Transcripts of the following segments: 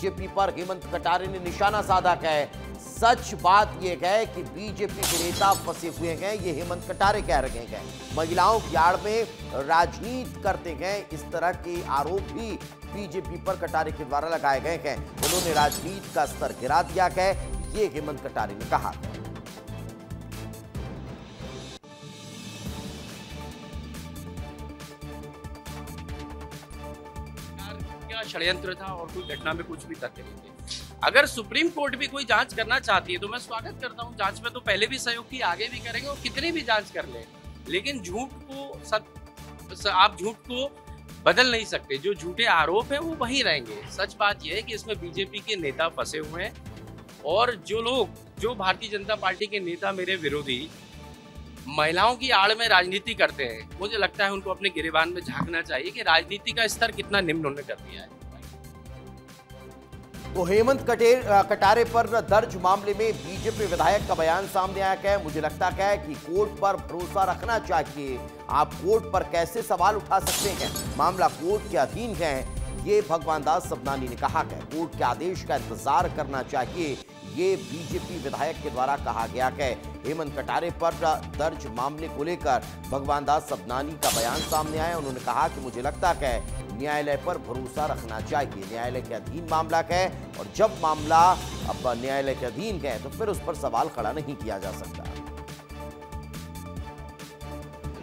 BJP पर हेमंत कटारे ने निशाना साधा है। सच बात यह है कि बीजेपी के नेता फंसे हुए हैं, ये हेमंत कटारे कह रहे हैं। महिलाओं की आड़ में राजनीति करते हैं, इस तरह के आरोप भी बीजेपी पर कटारे के द्वारा लगाए गए हैं। उन्होंने राजनीति का स्तर गिरा दिया है, ये हेमंत कटारे ने कहा है। षड्यंत्र था और कोई घटना में कुछ भी तथ्य नहीं थे। अगर सुप्रीम कोर्ट भी कोई जांच करना चाहती है तो मैं स्वागत करता हूं। जांच में तो पहले भी सहयोग की, आगे भी करेंगे और कितनी भी जांच कर ले, लेकिन झूठ को आप झूठ को बदल नहीं सकते। जो झूठे आरोप हैं वो वहीं रहेंगे। सच बात यह है कि इसमें बीजेपी के नेता फंसे हुए हैं और जो भारतीय जनता पार्टी के नेता मेरे विरोधी महिलाओं की आड़ में राजनीति करते हैं, मुझे लगता है उनको अपने गिरेबान में झांकना चाहिए कि राजनीति का स्तर कितना निम्न उन्होंने कर दिया है। तो हेमंत कटारे पर दर्ज मामले में बीजेपी विधायक का बयान सामने आया है। मुझे लगता है कि कोर्ट पर भरोसा रखना चाहिए। आप कोर्ट पर कैसे सवाल उठा सकते हैं, मामला कोर्ट के अधीन है, ये भगवान दास सबनानी ने कहा है। कोर्ट के आदेश का इंतजार करना चाहिए, ये बीजेपी विधायक के द्वारा कहा गया है। हेमंत कटारे पर दर्ज मामले को लेकर भगवान दास सबनानी का बयान सामने आया। उन्होंने कहा कि मुझे लगता है न्यायालय पर भरोसा रखना चाहिए, न्यायालय के अधीन मामला है और जब मामला अब न्यायालय के अधीन है तो फिर उस पर सवाल खड़ा नहीं किया जा सकता।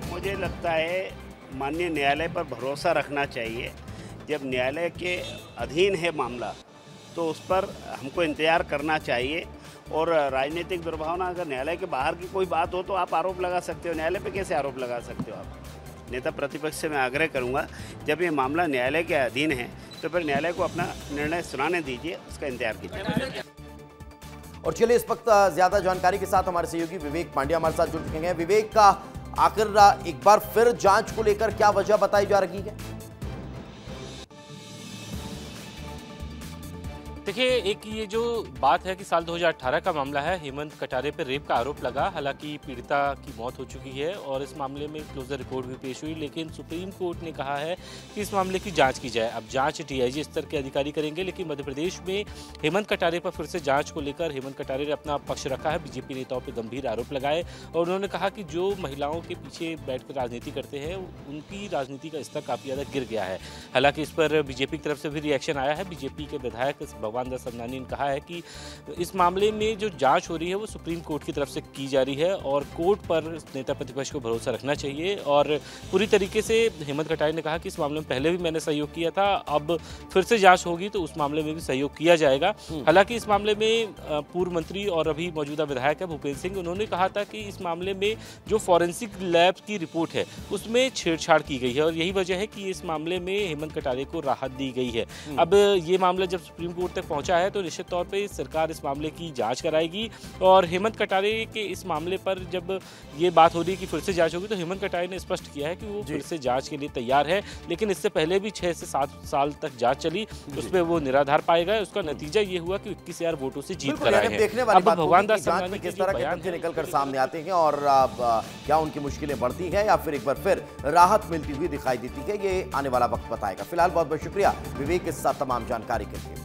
मुझे लगता है माननीय न्यायालय पर भरोसा रखना चाहिए। जब न्यायालय के अधीन है मामला तो उस पर हमको इंतजार करना चाहिए। और राजनीतिक दुर्भावना, अगर न्यायालय के बाहर की कोई बात हो तो आप आरोप लगा सकते हो, न्यायालय पे कैसे आरोप लगा सकते हो आप? नेता प्रतिपक्ष से मैं आग्रह करूंगा, जब ये मामला न्यायालय के अधीन है तो फिर न्यायालय को अपना निर्णय सुनाने दीजिए, उसका इंतजार कीजिए। और चलिए इस वक्त ज्यादा जानकारी के साथ हमारे सहयोगी विवेक पांड्या हमारे साथ जुड़ चुके हैं। विवेक, का आखिर एक बार फिर जांच को लेकर क्या वजह बताई जा रही है? देखिए, एक ये जो बात है कि साल 2018 का मामला है, हेमंत कटारे पर रेप का आरोप लगा। हालांकि पीड़िता की मौत हो चुकी है और इस मामले में क्लोजर रिपोर्ट भी पेश हुई, लेकिन सुप्रीम कोर्ट ने कहा है कि इस मामले की जांच की जाए। अब जांच डीआईजी स्तर के अधिकारी करेंगे, लेकिन मध्य प्रदेश में हेमंत कटारे पर फिर से जांच को लेकर हेमंत कटारे ने अपना पक्ष रखा है। बीजेपी नेताओं पर गंभीर आरोप लगाए और उन्होंने कहा कि जो महिलाओं के पीछे बैठकर राजनीति करते हैं उनकी राजनीति का स्तर काफ़ी ज़्यादा गिर गया है। हालांकि इस पर बीजेपी की तरफ से भी रिएक्शन आया है। बीजेपी के विधायक भगवान दास सबनानी ने कहा है कि इस मामले में जो जांच हो रही है वो सुप्रीम कोर्ट की तरफ से की जा रही है और कोर्ट पर नेता प्रतिपक्ष को भरोसा रखना चाहिए। और पूरी तरीके से हेमंत कटारे ने कहा कि इस मामले में पहले भी मैंने सहयोग किया था, अब फिर से जांच होगी तो उस मामले में भी सहयोग किया जाएगा। हालांकि इस मामले में पूर्व मंत्री और अभी मौजूदा विधायक है भूपेंद्र सिंह, उन्होंने कहा था कि इस मामले में जो फॉरेंसिक लैब की रिपोर्ट है उसमें छेड़छाड़ की गई है और यही वजह है कि इस मामले में हेमंत कटारे को राहत दी गई है। अब ये मामला जब सुप्रीम कोर्ट तक पहुंचा है तो निश्चित तौर पे सरकार इस मामले की जांच कराएगी और हेमंत कटारे के इस मामले पर जब ये बात हो रही है कि फिर से जांच होगी तो हेमंत कटारे ने स्पष्ट किया है कि वो फिर से जांच के लिए तैयार है। लेकिन इससे पहले भी 6 से 7 साल तक जांच चली, उसमें वो निराधार पाए गए। उसका नतीजा ये हुआ कि 21,000 वोटों से जीत कर आए हैं। देखने वाली बात भगवान दास सबनानी किस तरह के तथ्य निकलकर सामने आते हैं और क्या उनकी मुश्किलें बढ़ती हैं या फिर एक बार फिर राहत मिलती हुई दिखाई देती है, ये आने वाला वक्त बताएगा। फिलहाल बहुत बहुत शुक्रिया विवेक, इस तमाम जानकारी के लिए।